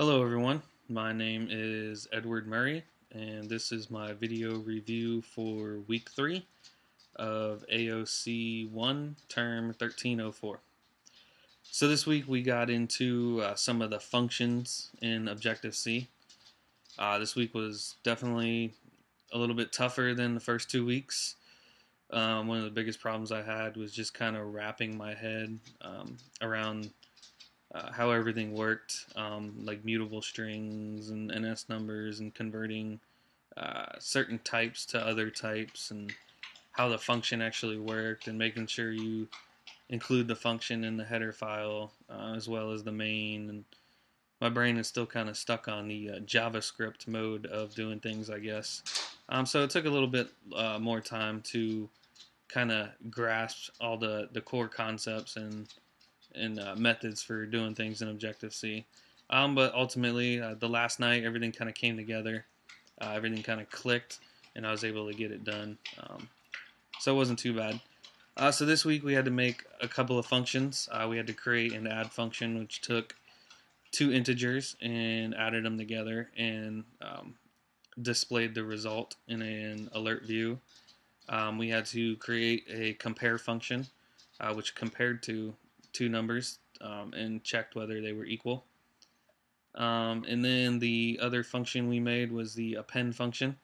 Hello everyone, my name is Edward Murray and this is my video review for week 3 of AOC1 term 1304. So this week we got into some of the functions in Objective-C. This week was definitely a little bit tougher than the first 2 weeks. One of the biggest problems I had was just kind of wrapping my head around how everything worked, like mutable strings and NS numbers and converting certain types to other types and how the function actually worked and making sure you include the function in the header file as well as the main. And my brain is still kind of stuck on the JavaScript mode of doing things, I guess. So it took a little bit more time to kind of grasp all the core concepts and methods for doing things in Objective-C. But ultimately, the last night, everything kind of came together. Everything kind of clicked, and I was able to get it done. So it wasn't too bad. So this week, we had to make a couple of functions. We had to create an add function, which took 2 integers and added them together and displayed the result in an alert view. We had to create a compare function, which compared to 2 numbers and checked whether they were equal. And then the other function we made was the append function.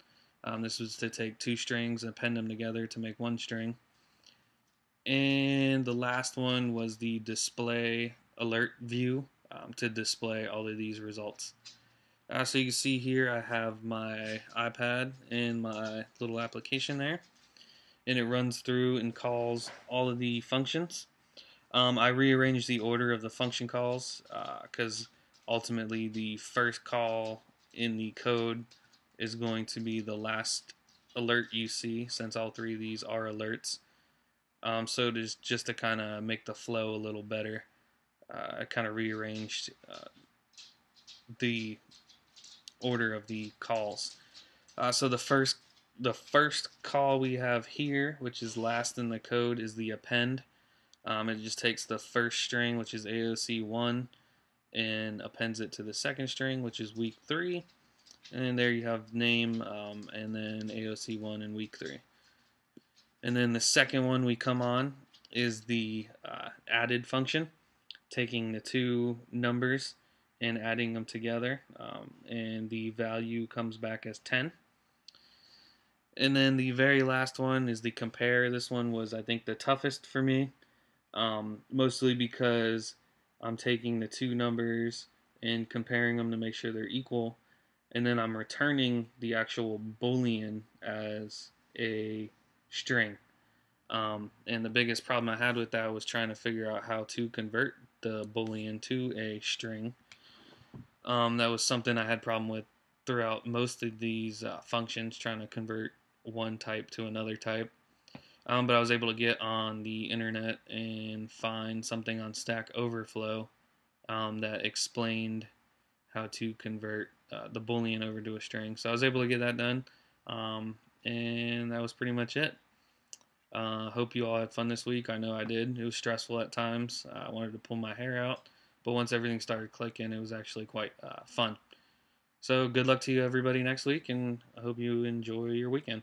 This was to take 2 strings and append them together to make 1 string. And the last one was the display alert view to display all of these results. So you can see here I have my iPad and my little application there, and it runs through and calls all of the functions. I rearranged the order of the function calls because ultimately the first call in the code is going to be the last alert you see, since all 3 of these are alerts. So just to kind of make the flow a little better, I kind of rearranged the order of the calls. So the first call we have here, which is last in the code, is the append. It just takes the first string, which is AOC1, and appends it to the second string, which is week 3. And there you have name and then AOC1 in week 3. And then the second one we come on is the added function, taking the 2 numbers and adding them together, and the value comes back as 10. And then the very last one is the compare. This one was, I think, the toughest for me. Mostly because I'm taking the 2 numbers and comparing them to make sure they're equal, and then I'm returning the actual boolean as a string. And the biggest problem I had with that was trying to figure out how to convert the boolean to a string. That was something I had problem with throughout most of these functions, trying to convert one type to another type. But I was able to get on the internet and find something on Stack Overflow that explained how to convert the boolean over to a string. So I was able to get that done, and that was pretty much it. Hope you all had fun this week. I know I did. It was stressful at times. I wanted to pull my hair out, but once everything started clicking, it was actually quite fun. So good luck to you everybody next week, and I hope you enjoy your weekend.